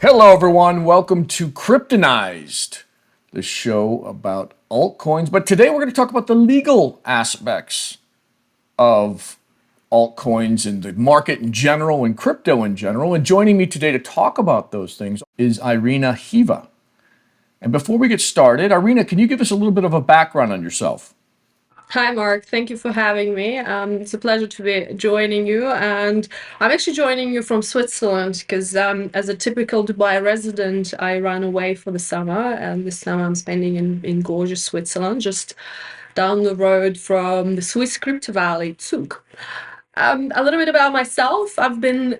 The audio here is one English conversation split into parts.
Hello, everyone. Welcome to Kryptonized, the show about altcoins. But today we're going to talk about the legal aspects of altcoins and the market in general and crypto in general. And joining me today to talk about those things is Irena Heaver. And before we get started, Irena, can you give us a little bit of a background on yourself? Hi, Mark. Thank you for having me. It's a pleasure to be joining you. And I'm actually joining you from Switzerland because, as a typical Dubai resident, I ran away for the summer. And this summer I'm spending in gorgeous Switzerland, just down the road from the Swiss crypto valley, Zug. A little bit about myself. I've been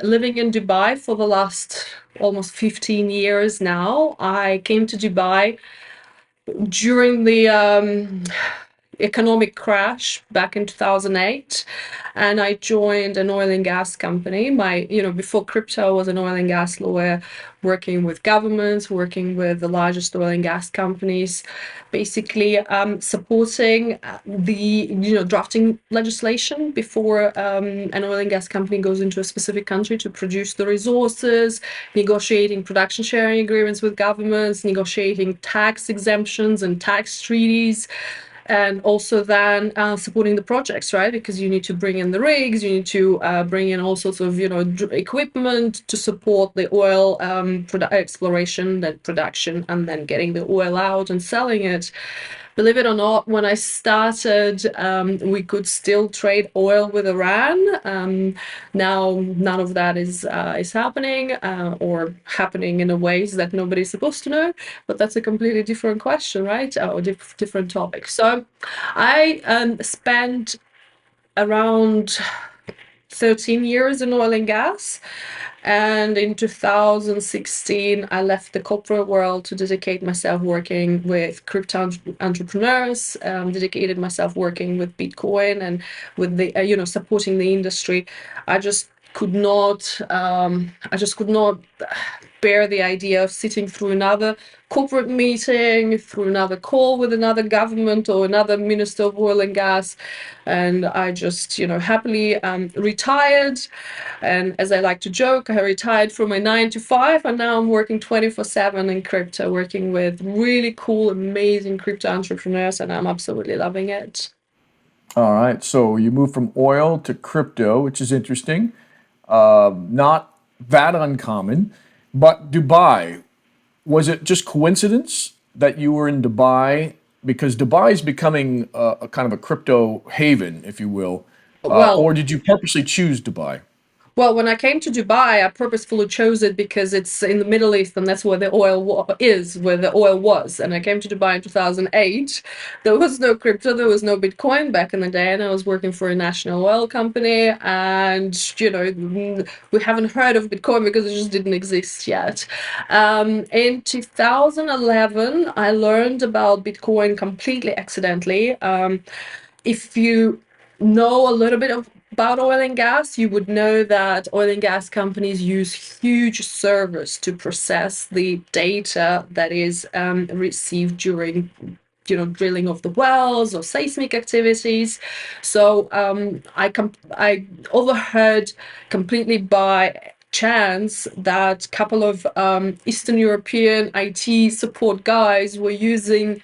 living in Dubai for the last almost 15 years now. I came to Dubai during the economic crash back in 2008, and I joined an oil and gas company. Before crypto, I was an oil and gas lawyer working with governments, working with the largest oil and gas companies, basically supporting drafting legislation before an oil and gas company goes into a specific country to produce the resources, negotiating production sharing agreements with governments, negotiating tax exemptions and tax treaties, and also then supporting the projects, right? Because you need to bring in the rigs, you need to bring in all sorts of equipment to support the oil exploration, then production, and then getting the oil out and selling it. Believe it or not, when I started, we could still trade oil with Iran. Now, none of that is happening, or happening in a ways that nobody's supposed to know. But that's a completely different question, right? Or different topic. So, I spent around 13 years in oil and gas. And in 2016, I left the corporate world to dedicate myself working with crypto entrepreneurs, dedicated myself working with Bitcoin and with supporting the industry. I just could not, bear the idea of sitting through another corporate meeting, through another call with another government or another minister of oil and gas. And I just, happily retired. And as I like to joke, I retired from a 9 to 5, and now I'm working 24/7 in crypto, working with really cool, amazing crypto entrepreneurs, and I'm absolutely loving it. All right. So you moved from oil to crypto, which is interesting. Not that uncommon. But Dubai, was it just coincidence that you were in Dubai? Because Dubai is becoming a kind of a crypto haven, if you will. Or Well, did you purposely choose Dubai? Well, when I came to Dubai, I purposefully chose it because it's in the Middle East and that's where the is, where the oil was. And I came to Dubai in 2008. There was no crypto, there was no Bitcoin back in the day, and I was working for a national oil company. And, we haven't heard of Bitcoin because it just didn't exist yet. In 2011, I learned about Bitcoin completely accidentally. If you know a little bit about oil and gas, you would know that oil and gas companies use huge servers to process the data that is received during drilling of the wells or seismic activities. So I overheard completely by chance that a couple of Eastern European IT support guys were using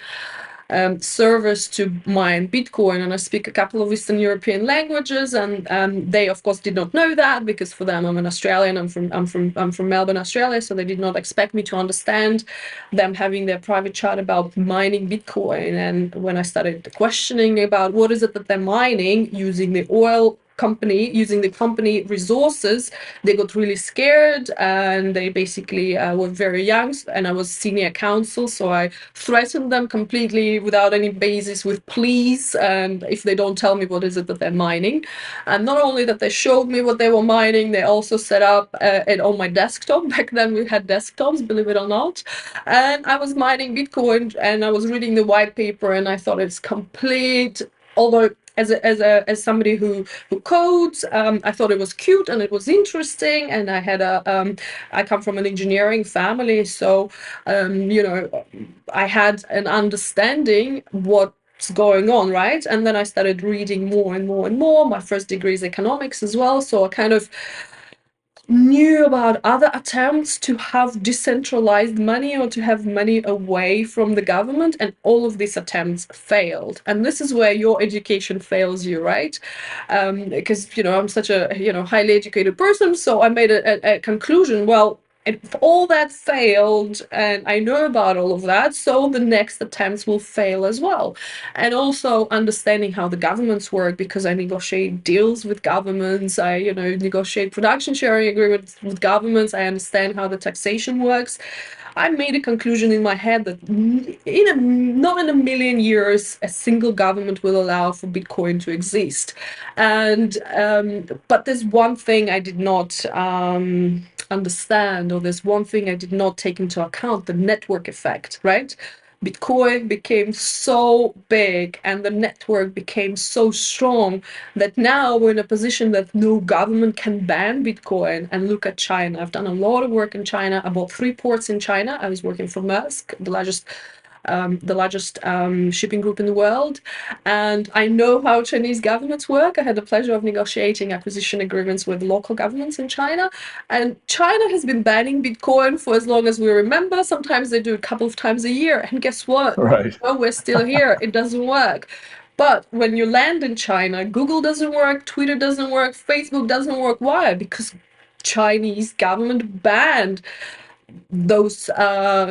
servers to mine Bitcoin, and I speak a couple of Eastern European languages, and they of course did not know that because for them I'm an Australian. I'm from Melbourne, Australia, so they did not expect me to understand them having their private chat about mining Bitcoin. And when I started questioning about what is it that they're mining using the oil company, using the company resources, they got really scared, and they basically were very young, and I was senior counsel, so I threatened them completely without any basis with please, and if they don't tell me what is it that they're mining. And not only that, they showed me what they were mining, they also set up it on my desktop. Back then we had desktops, believe it or not. And I was mining Bitcoin, and I was reading the white paper, and I thought it's complete, although as somebody who codes, I thought it was cute and it was interesting. And I come from an engineering family, so I had an understanding what's going on, right? And then I started reading more and more and more. My first degree is economics as well, so I kind of knew about other attempts to have decentralized money or to have money away from the government, and all of these attempts failed. And this is where your education fails you, right? Because I'm such a highly educated person, so I made a conclusion. Well, if all that failed, and I know about all of that, so the next attempts will fail as well. And also understanding how the governments work, because I negotiate deals with governments, I negotiate production sharing agreements with governments, I understand how the taxation works. I made a conclusion in my head that not in a million years a single government will allow for Bitcoin to exist. And but there's one thing I did not understand, or there's one thing I did not take into account: the network effect, right? Bitcoin became so big and the network became so strong that now we're in a position that no government can ban Bitcoin. And look at China. I've done a lot of work in China. I bought 3 ports in China. I was working for Maersk, the largest shipping group in the world. And I know how Chinese governments work. I had the pleasure of negotiating acquisition agreements with local governments in China. And China has been banning Bitcoin for as long as we remember. Sometimes they do it a couple of times a year. And guess what? Right. Oh, we're still here. It doesn't work. But when you land in China, Google doesn't work, Twitter doesn't work, Facebook doesn't work. Why? Because Chinese government banned those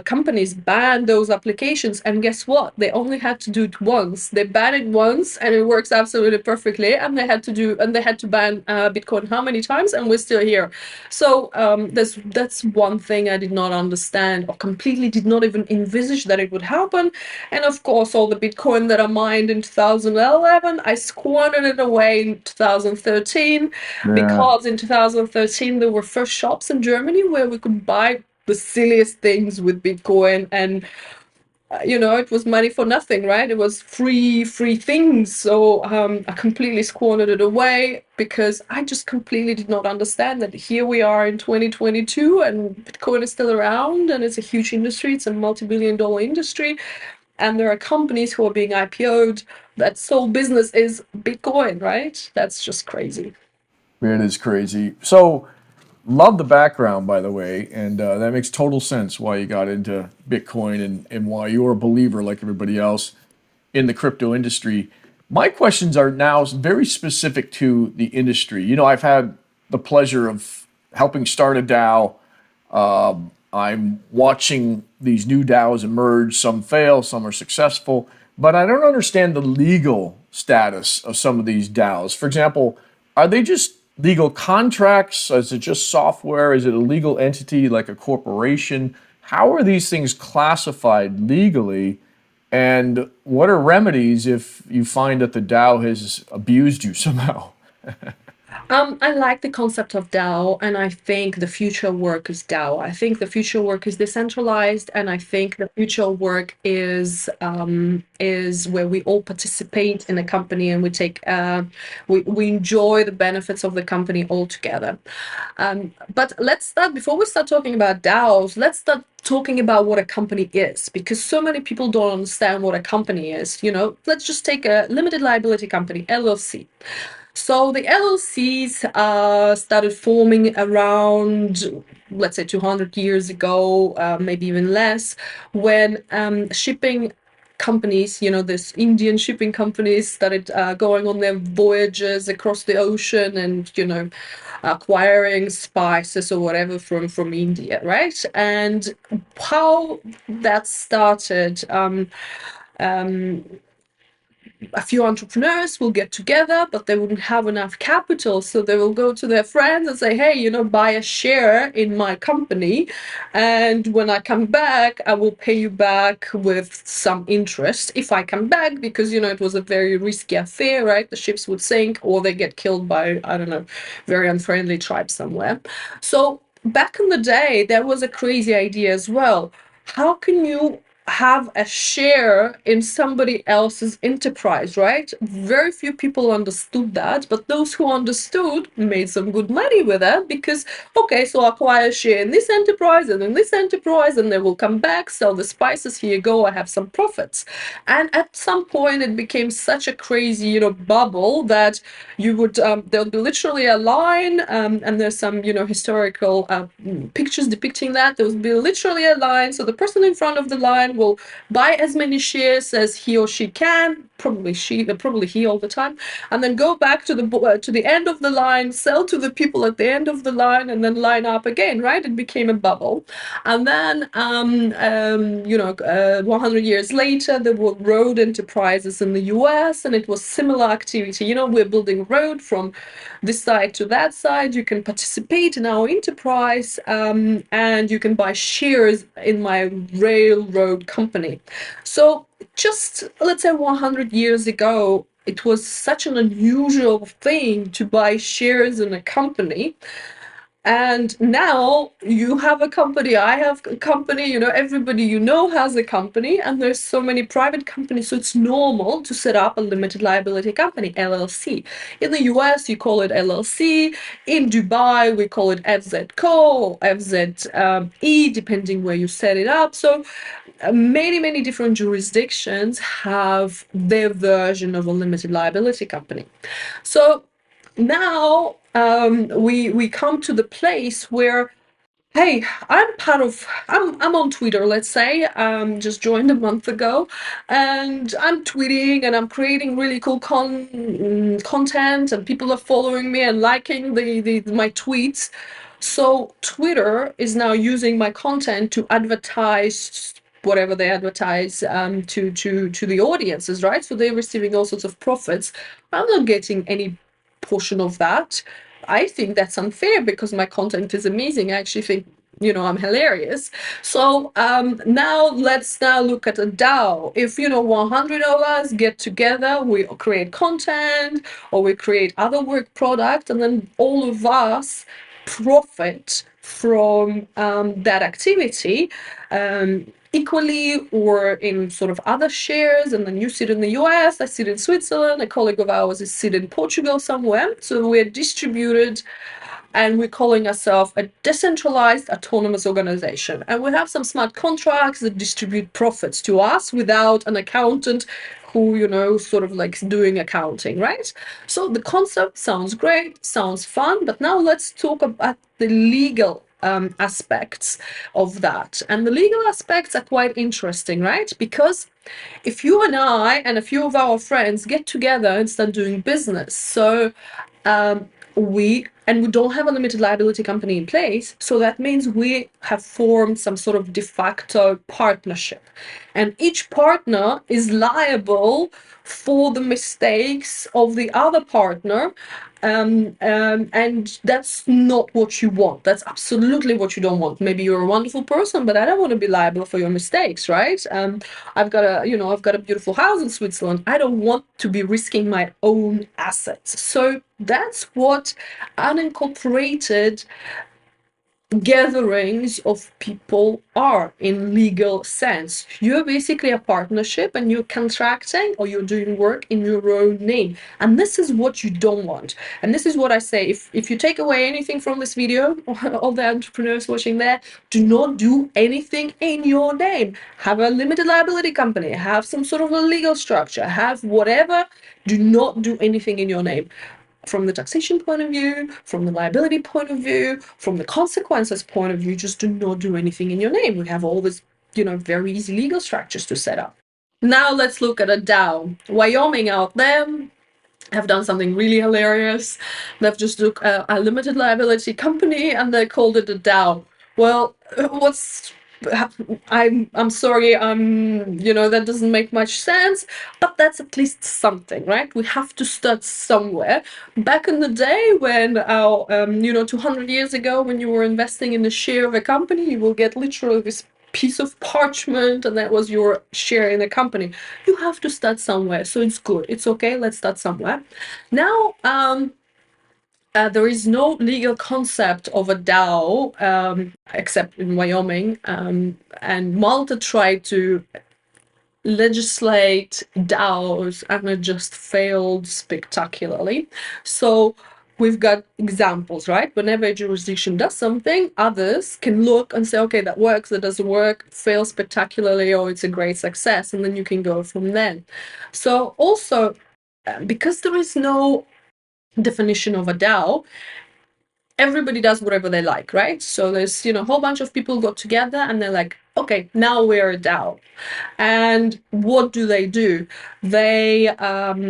companies, banned those applications, and guess what? They only had to do it once. They banned it once and it works absolutely perfectly, and they had to ban Bitcoin how many times, and we're still here. So that's one thing I did not understand, or completely did not even envisage that it would happen. And of course, all the Bitcoin that I mined in 2011, I squandered it away in 2013, Yeah. because in 2013 there were first shops in Germany where we could buy the silliest things with Bitcoin, and it was money for nothing, right? It was free things. So I completely squandered it away because I just completely did not understand that here we are in 2022 and Bitcoin is still around, and it's a huge industry. It's a multi-billion-dollar industry, and there are companies who are being IPO'd that sole business is Bitcoin, right? That's just crazy. It is crazy. So, love the background, by the way, and that makes total sense why you got into Bitcoin and why you're a believer, like everybody else, in the crypto industry. My questions are now very specific to the industry. I've had the pleasure of helping start a DAO. I'm watching these new DAOs emerge. Some fail, some are successful, but I don't understand the legal status of some of these DAOs. For example, are they just legal contracts? Is it just software? Is it a legal entity like a corporation? How are these things classified legally? And what are remedies if you find that the DAO has abused you somehow? I like the concept of DAO, and I think the future work is DAO. I think the future work is decentralized, and I think the future work is where we all participate in a company and we enjoy the benefits of the company all together. But let's start before we start talking about DAOs. Let's start talking about what a company is, because so many people don't understand what a company is. Let's just take a limited liability company, LLC. So the LLCs started forming around, let's say, 200 years ago, maybe even less, when shipping companies, this Indian shipping companies started going on their voyages across the ocean and, acquiring spices or whatever from India, right? And how that started. A few entrepreneurs will get together, but they wouldn't have enough capital. So they will go to their friends and say, hey, buy a share in my company. And when I come back, I will pay you back with some interest if I come back, because, it was a very risky affair, right? The ships would sink or they get killed by, I don't know, very unfriendly tribes somewhere. So back in the day, there was a crazy idea as well. How can you have a share in somebody else's enterprise, right? Very few people understood that, but those who understood made some good money with that because, okay, so acquire a share in this enterprise and in this enterprise, and they will come back, sell the spices, here you go, I have some profits. And at some point, it became such a crazy, bubble that you would, there'll be literally a line, and there's some, historical pictures depicting that. There will be literally a line, so the person in front of the line will buy as many shares as he or she can, probably he all the time, and then go back to the end of the line, sell to the people at the end of the line, and then line up again, right? It became a bubble. And then 100 years later, there were road enterprises in the US, and it was similar activity. We're building a road from this side to that side. You can participate in our enterprise, and you can buy shares in my railroad company. So just, let's say, 100 years ago, it was such an unusual thing to buy shares in a company. And now you have a company, I have a company, everybody has a company, and there's so many private companies, so it's normal to set up a limited liability company, LLC. In the US, you call it LLC. In Dubai, we call it FZCo or FZE, depending where you set it up. So many different jurisdictions have their version of a limited liability company. So now we come to the place where, hey, I'm on Twitter, let's say, just joined a month ago, and I'm tweeting and I'm creating really cool content, and people are following me and liking my tweets. So Twitter is now using my content to advertise whatever they advertise to the audiences, right? So they're receiving all sorts of profits. I'm not getting any portion of that. I think that's unfair because my content is amazing. I actually think, I'm hilarious. So now let's look at a DAO. If 100 of us get together, we create content or we create other work product, and then all of us profit from that activity. Equally or in sort of other shares, and then you sit in the US, I sit in Switzerland, a colleague of ours is sit in Portugal somewhere. So we're distributed, and we're calling ourselves a Decentralized Autonomous Organization. And we have some smart contracts that distribute profits to us without an accountant who, sort of like doing accounting, right? So the concept sounds great, sounds fun, but now let's talk about the legal aspects of that. And the legal aspects are quite interesting, right? Because if you and I and a few of our friends get together and start doing business, so we don't have a limited liability company in place, so that means we have formed some sort of de facto partnership, and each partner is liable for the mistakes of the other partner. And that's not what you want. That's absolutely what you don't want. Maybe you're a wonderful person, but I don't want to be liable for your mistakes, right? I've got a beautiful house in Switzerland. I don't want to be risking my own assets. So that's what unincorporated gatherings of people are in legal sense. You're basically a partnership, and you're contracting or you're doing work in your own name, and this is what you don't want. And this is what I say, if you take away anything from this video, all the entrepreneurs watching there, do not do anything in your name. Have a limited liability company, have some sort of a legal structure, have whatever. Do not do anything in your name. From the taxation point of view, from the liability point of view, from the consequences point of view, just do not do anything in your name. We have all these, very easy legal structures to set up. Now let's look at a DAO. Wyoming out there have done something really hilarious. They've just took a limited liability company and they called it a DAO. Well, I'm sorry, that doesn't make much sense, but that's at least something, right? We have to start somewhere. Back in the day when 200 years ago, when you were investing in a share of a company, you will get literally this piece of parchment, and that was your share in a company. You have to start somewhere, so it's good. It's okay. Let's start somewhere. Now, There is no legal concept of a DAO, except in Wyoming, and Malta tried to legislate DAOs, and it just failed spectacularly. So we've got examples, right? Whenever a jurisdiction does something, others can look and say, okay, that works, that doesn't work, fails spectacularly, or it's a great success, and then you can go from there. So also, because there is no definition of a DAO, everybody does whatever they like, right? So there's, a whole bunch of people got together and they're like, okay, now we're a DAO. And what do? They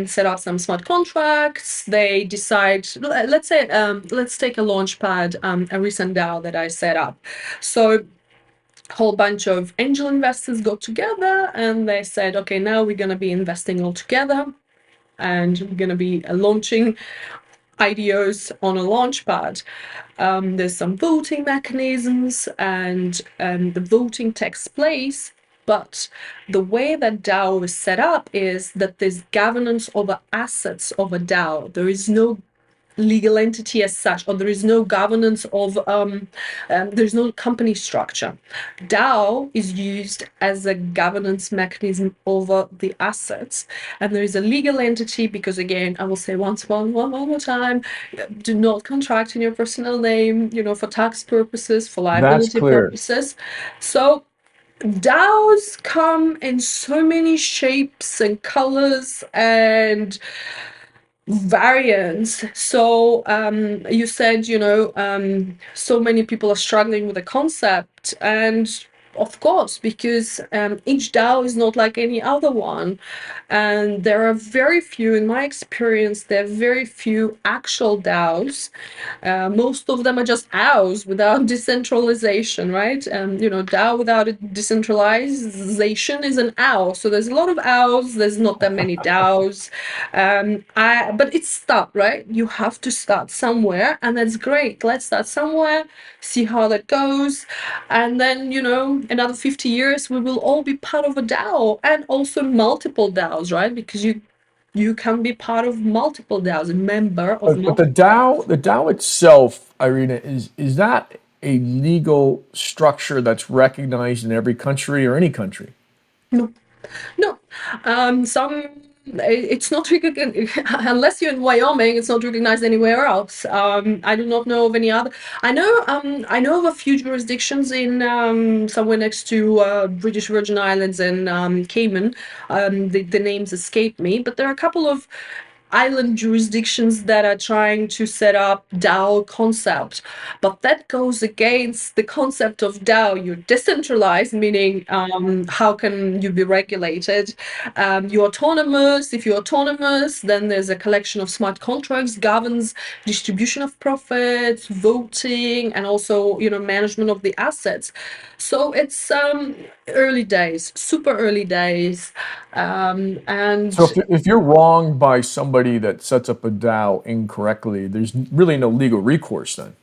set up some smart contracts. They decide, let's say, let's take a launchpad, a recent DAO that I set up. So a whole bunch of angel investors got together and they said, okay, now we're going to be investing all together and we're going to be launching IDOs on a launchpad. There's some voting mechanisms, and the voting takes place. But the way that DAO is set up is that there's governance over assets of a DAO. There is no legal entity as such, or there is no governance of there's no company structure. DAO is used as a governance mechanism over the assets, and there is a legal entity because, again, I will say one more time, do not contract in your personal name, for tax purposes, for That's liability clear. purposes. So DAOs come in so many shapes and colors and variants. So you said, so many people are struggling with the concept, and of course, because each DAO is not like any other one, and there are very few, in my experience, there are very few actual DAOs. Most of them are just DAOs without decentralization, right? DAO without a decentralization is an OW. So there's a lot of OWs. There's not that many DAOs. But it's start, right? You have to start somewhere, and that's great. Let's start somewhere, see how that goes, and then another 50 years we will all be part of a DAO, and also multiple DAOs, right? Because you can be part of multiple DAOs, a member of But the multiple. DAO itself, Irina, is that a legal structure that's recognized in every country or any country? No, no. Some it's not recognized unless you're in Wyoming. It's not recognized anywhere else. I do not know of any other. I know of a few jurisdictions in somewhere next to British Virgin Islands and Cayman. The names escape me, but there are a couple of island jurisdictions that are trying to set up DAO concept, but that goes against the concept of DAO. You're decentralized, meaning how can you be regulated? You're autonomous. If you're autonomous, then there's a collection of smart contracts governs distribution of profits, voting, and also management of the assets. So it's early days, super early days, So and if you're wronged by somebody that sets up a DAO incorrectly, there's really no legal recourse then.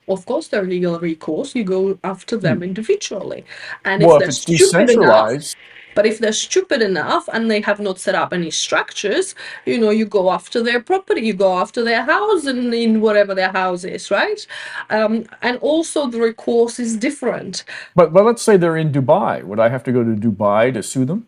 of course, their legal recourse, you go after them individually. And if Well, if they're it's stupid enough, decentralized, but if they're stupid enough and they have not set up any structures, you go after their property, you go after their house and in whatever their house is, right? And also the recourse is different. but let's say they're in Dubai. Would I have to go to Dubai to sue them?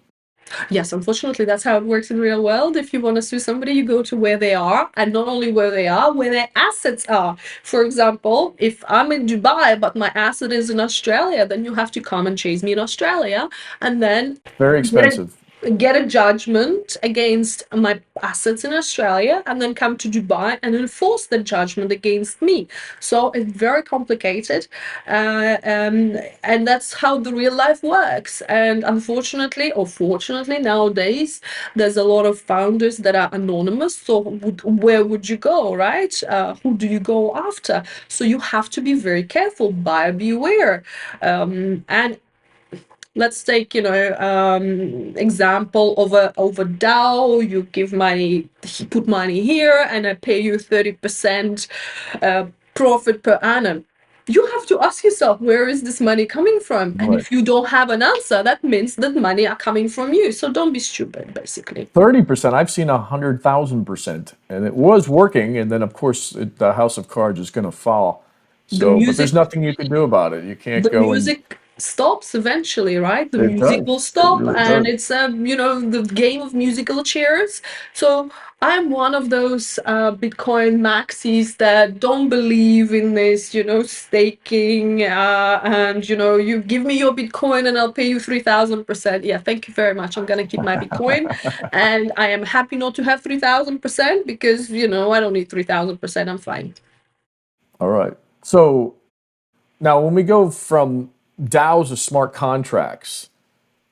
Yes, unfortunately, that's how it works in real world. If you want to sue somebody, you go to where they are, and not only where they are, where their assets are. For example, if I'm in Dubai, but my asset is in Australia, then you have to come and chase me in Australia, and then Very get a expensive. get a judgment against my assets in Australia and then come to Dubai and enforce the judgment against me. So it's very complicated, and that's how the real life works. And unfortunately, or fortunately, nowadays there's a lot of founders that are anonymous. So where would you go, right? Who do you go after? So you have to be very careful, buyer beware, and let's take example of a DAO. You give money, put money here, and I pay you 30% profit per annum. you have to ask yourself, where is this money coming from? And Right. if you don't have an answer, that means that money are coming from you. So don't be stupid, basically. 30%. I've seen 100,000%, and it was working. And then, of course, the house of cards is going to fall. The So, but there's music nothing you can do about it. You can't the go and music stops eventually, right? The it music does. will It stop, really and does. it's the game of musical chairs. So I'm one of those Bitcoin maxis that don't believe in this, staking, and you give me your Bitcoin and I'll pay you 3,000%. Yeah, thank you very much. I'm gonna keep my Bitcoin, and I am happy not to have 3,000% because I don't need 3,000%. I'm fine. All right. So now, when we go from DAOs to smart contracts,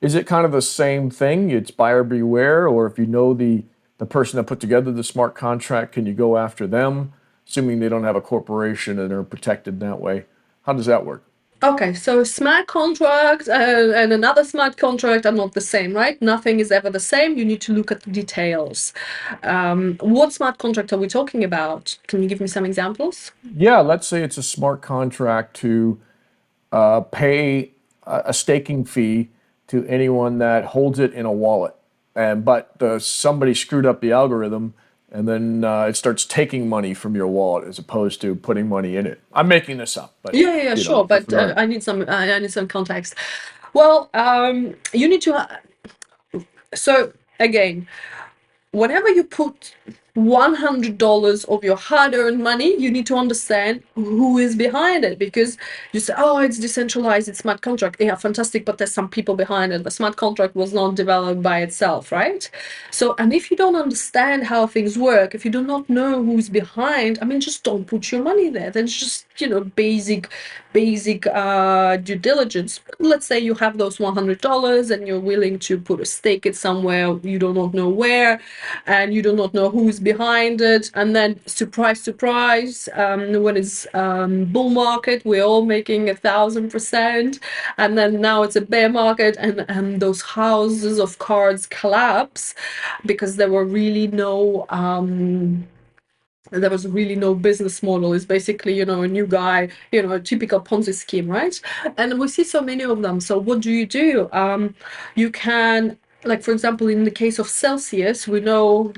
is it kind of the same thing? It's buyer beware, or if you know the person that put together the smart contract, can you go after them, assuming they don't have a corporation and are protected that way? How does that work? Okay, so smart contract and another smart contract are not the same, right? Nothing is ever the same. You need to look at the details. What smart contract are we talking about? Can you give me some examples? Yeah, let's say it's a smart contract to pay a staking fee to anyone that holds it in a wallet. And but somebody screwed up the algorithm, and then it starts taking money from your wallet as opposed to putting money in it. I'm making this up, but Yeah, sure, just but an art. I need some context. Well, you need to. So again, whenever you put $100 of your hard-earned money, you need to understand who is behind it, because you say, oh, it's decentralized, it's smart contract. Yeah, fantastic, but there's some people behind it. The smart contract was not developed by itself, right? So, and if you don't understand how things work, if you do not know who's behind, I mean, just don't put your money there. That's just, basic due diligence. Let's say you have those $100 and you're willing to put a stake it somewhere, you do not know where, and you do not know who's behind it. And then, surprise, surprise, when it's bull market, we're all making 1,000%. And then now it's a bear market, and those houses of cards collapse because there was really no business model. It's basically, a new guy, a typical Ponzi scheme, right? And we see so many of them. So what do? You can, like, for example, in the case of Celsius, we know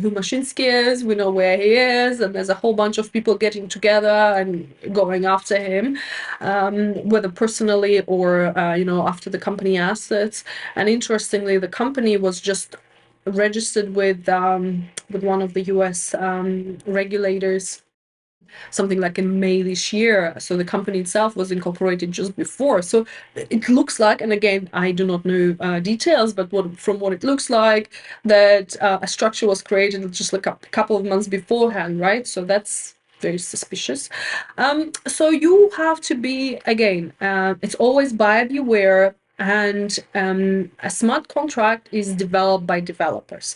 who Mashinsky is, we know where he is, and there's a whole bunch of people getting together and going after him, whether personally or, after the company assets. And interestingly, the company was just registered with one of the U.S. Regulators, something like in May this year. So the company itself was incorporated just before. So it looks like, and again, I do not know details, but from what it looks like, that a structure was created just like a couple of months beforehand, right? So that's very suspicious. So you have to be, again, it's always buyer beware. And a smart contract is developed by developers.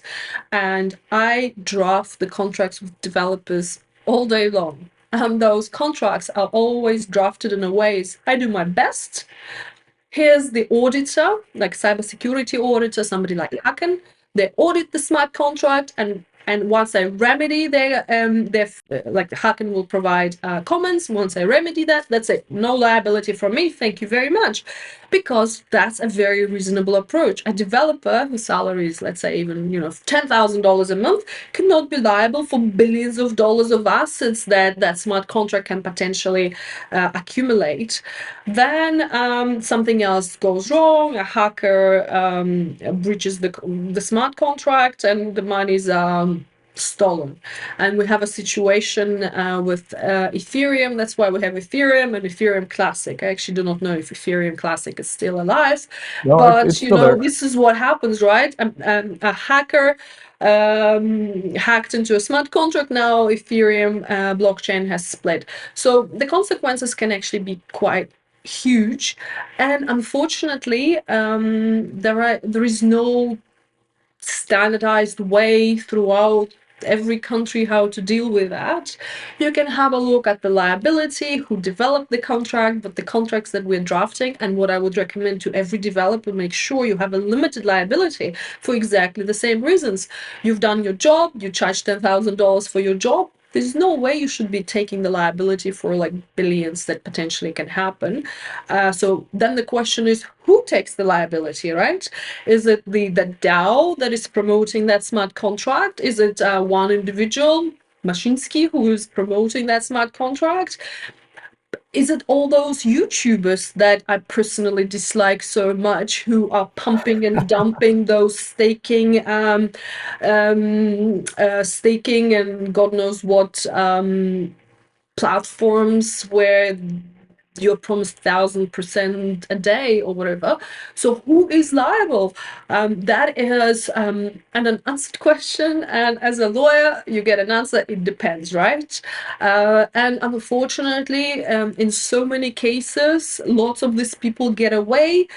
And I draft the contracts with developers all day long. And those contracts are always drafted in a ways I do my best. Here's the auditor, like cybersecurity auditor, somebody like Hacken. They audit the smart contract, and once I remedy their like Hacken will provide comments. Once I remedy that, that's it. No liability from me. Thank you very much, because that's a very reasonable approach. A developer whose salary is, let's say, even $10,000 a month cannot be liable for billions of dollars of assets that smart contract can potentially accumulate. Then something else goes wrong. A hacker breaches the smart contract, and the money's stolen. And we have a situation with Ethereum. That's why we have Ethereum and Ethereum Classic. I actually do not know if Ethereum Classic is still alive, No, but it's still there. this is what happens, right? A hacker hacked into a smart contract. Now Ethereum blockchain has split. So the consequences can actually be quite huge, and unfortunately, there is no standardized way throughout every country how to deal with that. You can have a look at the liability, who developed the contract, but the contracts that we're drafting, and what I would recommend to every developer, make sure you have a limited liability for exactly the same reasons. You've done your job, you charge $10,000 for your job, there's no way you should be taking the liability for like billions that potentially can happen. So then the question is, who takes the liability, right? Is it the DAO that is promoting that smart contract? Is it one individual, Mashinsky, who is promoting that smart contract? Is it all those YouTubers that I personally dislike so much who are pumping and dumping those staking and God knows what platforms where you're promised 1,000% a day or whatever. So who is liable? That is an unanswered question, and as a lawyer, you get an answer. It depends, right? And unfortunately, in so many cases, lots of these people get away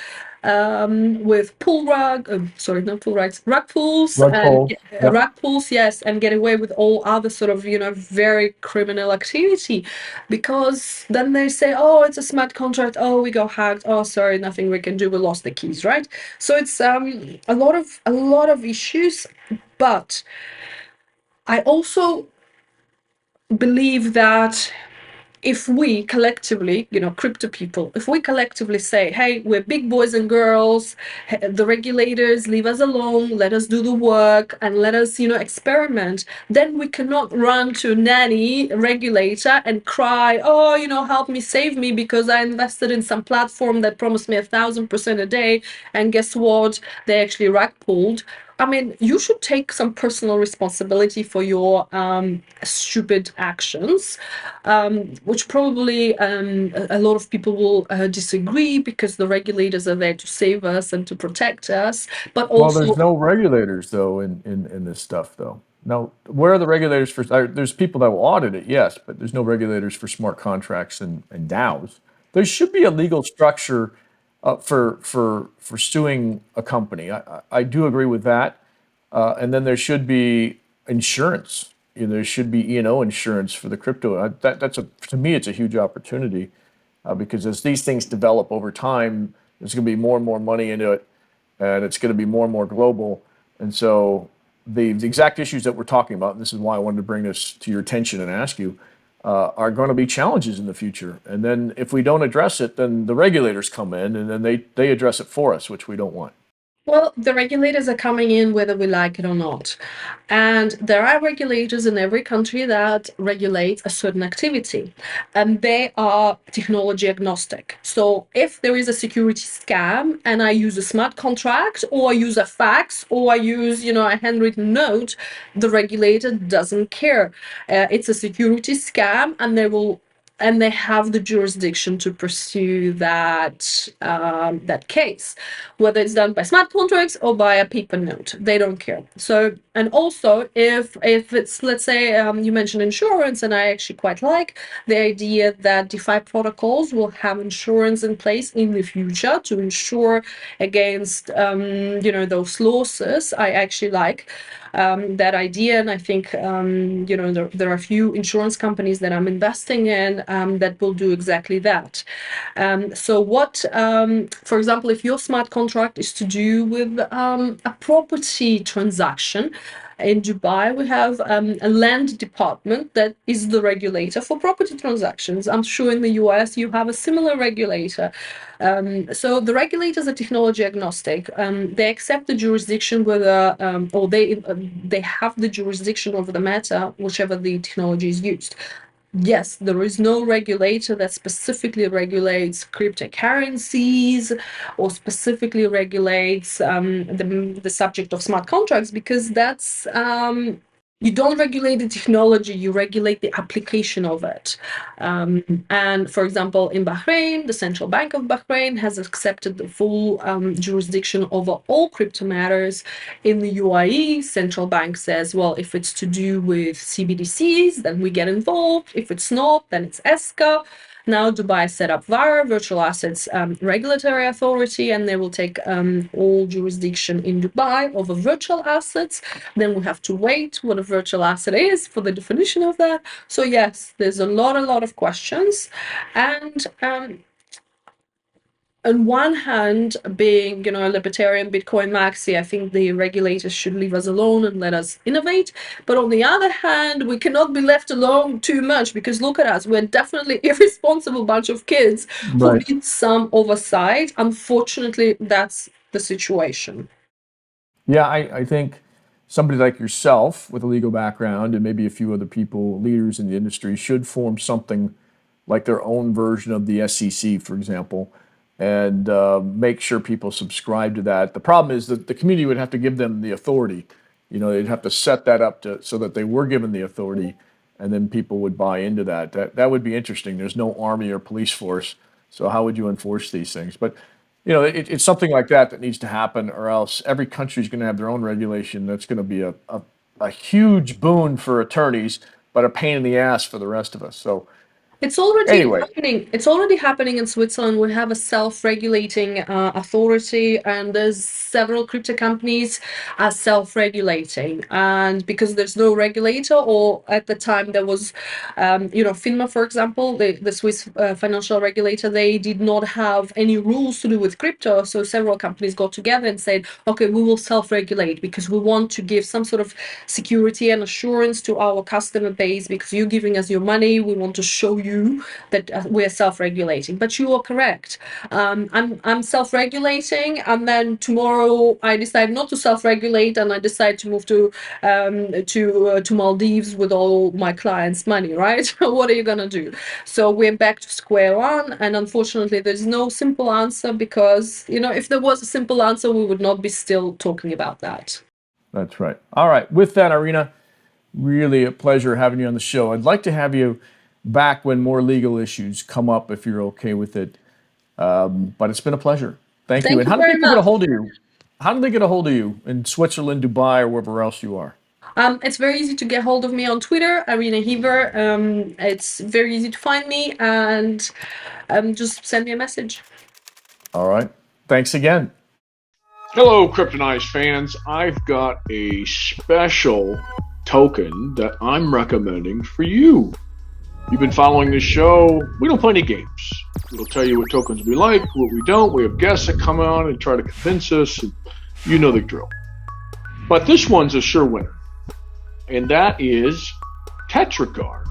with rug pulls Rug and pulls. Yep. rug pulls, yes, and get away with all other sort of, very criminal activity, because then they say, oh, it's a smart contract, oh, we got hacked, oh, sorry, nothing we can do, we lost the keys, right? So it's a lot of issues, but I also believe that if we collectively, crypto people, if we collectively say, hey, we're big boys and girls, the regulators, leave us alone, let us do the work, and let us, experiment, then we cannot run to nanny regulator and cry, oh, help me, save me, because I invested in some platform that promised me 1,000% a day, and guess what? They actually rug pulled. I mean, you should take some personal responsibility for your stupid actions, which probably a lot of people will disagree, because the regulators are there to save us and to protect us. But Well, also, there's no regulators though in this stuff though. Now, where are the regulators for? There's people that will audit it, yes, but there's no regulators for smart contracts and DAOs. There should be a legal structure for suing a company. I do agree with that, and then there should be insurance. There should be E&O insurance for the crypto. That's to me, it's a huge opportunity because as these things develop over time, there's going to be more and more money into it, and it's going to be more and more global. And so the exact issues that we're talking about, and this is why I wanted to bring this to your attention and ask you, are going to be challenges in the future. And then if we don't address it, then the regulators come in and then they address it for us, which we don't want. well, the regulators are coming in whether we like it or not. And there are regulators in every country that regulate a certain activity, and they are technology agnostic. So if there is a security scam and I use a smart contract, or I use a fax, or I use, a handwritten note, the regulator doesn't care. It's a security scam, and they have the jurisdiction to pursue that case, whether it's done by smart contracts or by a paper note. They don't care. So, and also, if it's, let's say, you mentioned insurance, and I actually quite like the idea that DeFi protocols will have insurance in place in the future to insure against those losses. I actually like that idea, and I think there are a few insurance companies that I'm investing in that will do exactly that. So what, for example, if your smart contract is to do with a property transaction, in Dubai, we have a land department that is the regulator for property transactions. I'm sure in the US you have a similar regulator. So the regulators are technology agnostic. They accept the jurisdiction whether, or they have the jurisdiction over the matter, whichever the technology is used. Yes, there is no regulator that specifically regulates cryptocurrencies or specifically regulates the subject of smart contracts, because that's you don't regulate the technology, you regulate the application of it. And for example, in Bahrain, the Central Bank of Bahrain has accepted the full jurisdiction over all crypto matters. In the UAE, central bank says, well, if it's to do with CBDCs, then we get involved. If it's not, then it's ESCA. Now Dubai set up VAR, Virtual Assets Regulatory Authority, and they will take all jurisdiction in Dubai over virtual assets. Then we have to wait what a virtual asset is for the definition of that. So yes, there's a lot of questions, and on one hand, being a libertarian Bitcoin maxi, I think the regulators should leave us alone and let us innovate. But on the other hand, we cannot be left alone too much, because look at us, we're definitely irresponsible bunch of kids who Right. need some oversight. Unfortunately, that's the situation. Yeah, I think somebody like yourself with a legal background and maybe a few other people, leaders in the industry, should form something like their own version of the SEC, for example, and make sure people subscribe to that. The problem is that the community would have to give them the authority. They'd have to set that up so that they were given the authority, and then people would buy into that. That would be interesting. There's no army or police force, so how would you enforce these things? But it's something like that needs to happen, or else every country is going to have their own regulation. That's going to be a huge boon for attorneys, but a pain in the ass for the rest of us. So It's already anyway, happening. It's already happening in Switzerland. We have a self-regulating authority, and there's several crypto companies are self-regulating. And because there's no regulator, or at the time there was, FINMA, for example, the Swiss financial regulator, they did not have any rules to do with crypto. So several companies got together and said, okay, we will self-regulate because we want to give some sort of security and assurance to our customer base, because you're giving us your money. We want to show you that we're self-regulating. But you are correct. I'm self-regulating, and then tomorrow I decide not to self-regulate, and I decide to move to Maldives with all my clients' money. Right? What are you gonna do? So we're back to square one, and unfortunately, there's no simple answer, because if there was a simple answer, we would not be still talking about that. that's right. All right. With that, Irina, really a pleasure having you on the show. I'd like to have you back when more legal issues come up, if you're okay with it. But it's been a pleasure. Thank you. Thank And you how do very people get a much. hold of you? How do they get a hold of you in Switzerland, Dubai, or wherever else you are? It's very easy to get hold of me on Twitter, Irina Heaver. It's very easy to find me, and just send me a message. All right. Thanks again. Hello, Kryptonized fans. I've got a special token that I'm recommending for you. You've been following this show. We don't play any games. We'll tell you what tokens we like, what we don't. We have guests that come on and try to convince us. And you know the drill. But this one's a sure winner, and that is Tetraguard.